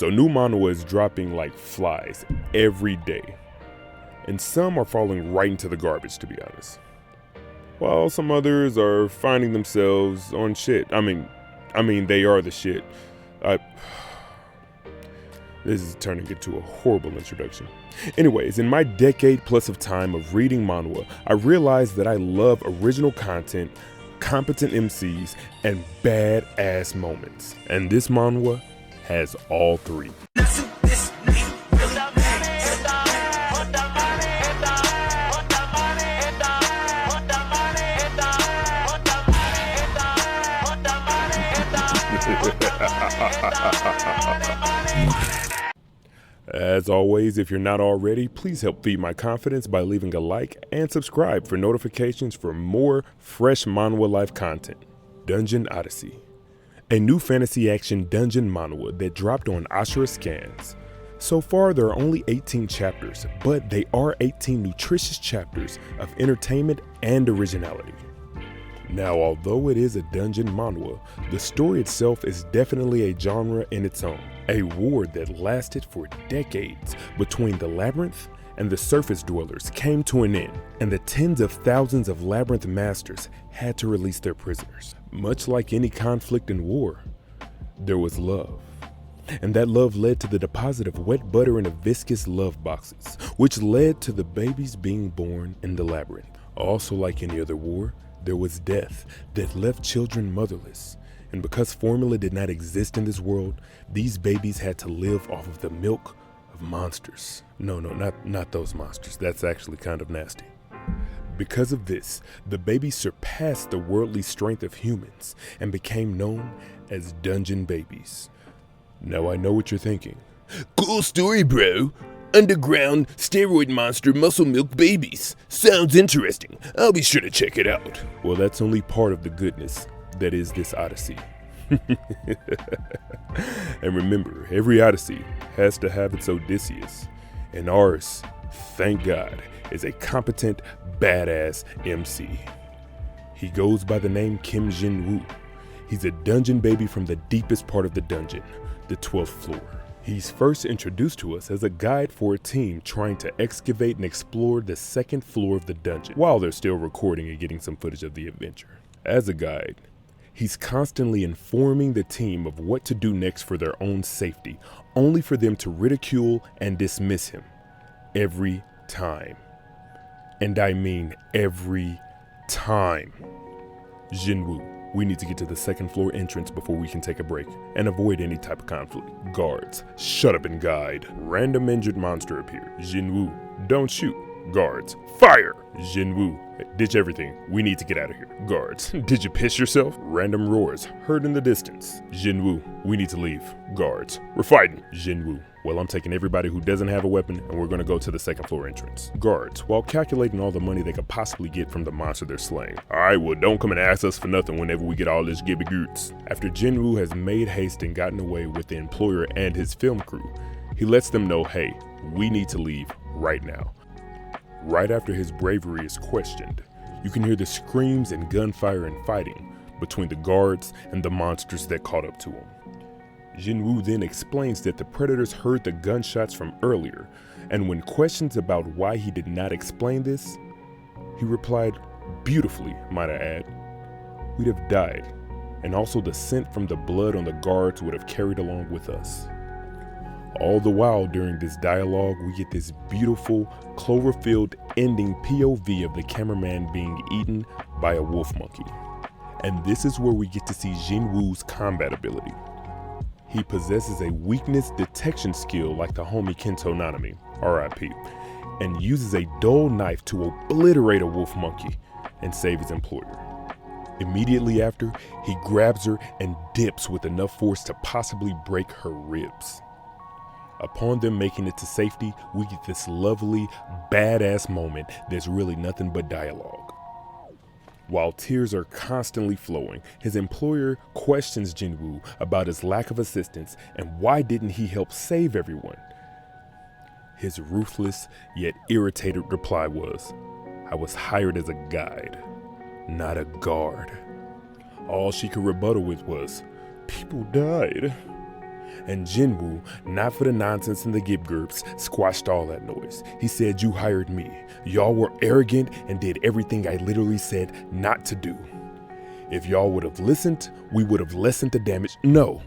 So new manhwa is dropping like flies every day. And some are falling right into the garbage, to be honest. While some others are finding themselves on shit. I mean, they are the shit. This is turning into a horrible introduction. Anyways, in my decade plus of time of reading manhwa, I realized that I love original content, competent MCs, and badass moments. And this manhwa has all three. As always, if you're not already, please help feed my confidence by leaving a like and subscribe for notifications for more fresh manhwa life content. Dungeon Odyssey, a new fantasy action dungeon manhwa that dropped on Ashura Scans. So far there are only 18 chapters, but they are 18 nutritious chapters of entertainment and originality. Now, although it is a dungeon manhwa, the story itself is definitely a genre in its own. A war that lasted for decades between the labyrinth and the surface dwellers came to an end, and the tens of thousands of labyrinth masters had to release their prisoners. Much like any conflict in war, there was love. And that love led to the deposit of wet butter in the viscous love boxes, which led to the babies being born in the labyrinth. Also, like any other war, there was death that left children motherless. And because formula did not exist in this world, these babies had to live off of the milk of monsters. No, not those monsters. That's actually kind of nasty. Because of this, the babies surpassed the worldly strength of humans and became known as dungeon babies. Now I know what you're thinking. Cool story, bro. Underground steroid monster muscle milk babies. Sounds interesting. I'll be sure to check it out. Well, that's only part of the goodness that is this Odyssey. And remember, every Odyssey has to have its Odysseus. And ours, thank God, is a competent, badass MC. He goes by the name Kim Jinwoo. He's a dungeon baby from the deepest part of the dungeon, the 12th floor. He's first introduced to us as a guide for a team trying to excavate and explore the 2nd floor of the dungeon while they're still recording and getting some footage of the adventure. As a guide, he's constantly informing the team of what to do next for their own safety, only for them to ridicule and dismiss him every time. And I mean every time. Jinwoo, we need to get to the 2nd floor entrance before we can take a break and avoid any type of conflict. Guards, shut up and guide. Random injured monster appeared. Jinwoo, don't shoot. Guards, fire! Jinwoo, ditch everything. We need to get out of here. Guards, did you piss yourself? Random roars heard in the distance. Jinwoo, we need to leave. Guards, we're fighting. Jinwoo, well, I'm taking everybody who doesn't have a weapon and we're gonna go to the 2nd floor entrance. Guards, while calculating all the money they could possibly get from the monster they're slaying. Alright, well, don't come and ask us for nothing whenever we get all this gibby goots. After Jinwoo has made haste and gotten away with the employer and his film crew, he lets them know, hey, we need to leave right now. Right after his bravery is questioned, you can hear the screams and gunfire and fighting between the guards and the monsters that caught up to him. Jinwoo then explains that the predators heard the gunshots from earlier, and when questioned about why he did not explain this, he replied, beautifully, might I add, we'd have died, and also the scent from the blood on the guards would have carried along with us. All the while during this dialogue, we get this beautiful Cloverfield ending POV of the cameraman being eaten by a wolf monkey. And this is where we get to see Jinwoo's combat ability. He possesses a weakness detection skill like the homie Kento Nanami, RIP, and uses a dull knife to obliterate a wolf monkey and save his employer. Immediately after, he grabs her and dips with enough force to possibly break her ribs. Upon them making it to safety, we get this lovely, badass moment that's really nothing but dialogue. While tears are constantly flowing, his employer questions Jinwoo about his lack of assistance and why didn't he help save everyone. His ruthless yet irritated reply was, I was hired as a guide, not a guard. All she could rebuttal with was, people died. And Jinwoo, not for the nonsense and the gibgurps, squashed all that noise. He said, "You hired me. Y'all were arrogant and did everything I literally said not to do. If y'all would have listened, we would have lessened the damage. No,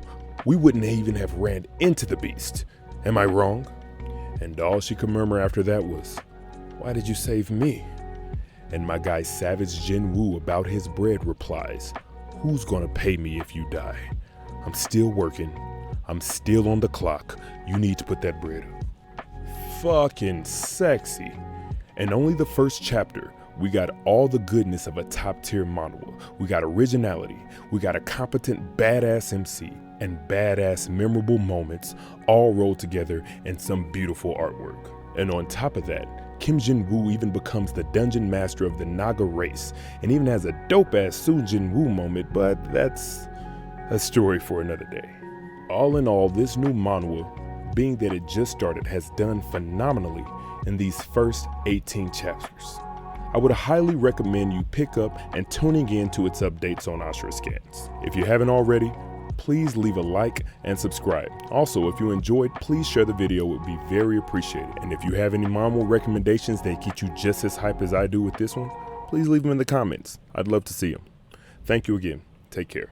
we wouldn't even have ran into the beast. Am I wrong?" And all she could murmur after that was, "Why did you save me?" And my guy Savage Jinwoo about his bread replies, "Who's gonna pay me if you die? I'm still working. I'm still on the clock. You need to put that bread up." Fucking sexy. And only the first chapter, we got all the goodness of a top tier manhwa. We got originality. We got a competent badass MC and badass memorable moments all rolled together in some beautiful artwork. And on top of that, Kim Jinwoo even becomes the dungeon master of the Naga race and even has a dope ass Su Jinwoo moment, but that's a story for another day. All in all, this new manhwa, being that it just started, has done phenomenally in these first 18 chapters. I would highly recommend you pick up and tuning in to its updates on Ashura Scans. If you haven't already, please leave a like and subscribe. Also, if you enjoyed, please share the video, it would be very appreciated. And if you have any manhwa recommendations that get you just as hype as I do with this one, please leave them in the comments. I'd love to see them. Thank you again. Take care.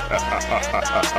Ha ha ha ha ha.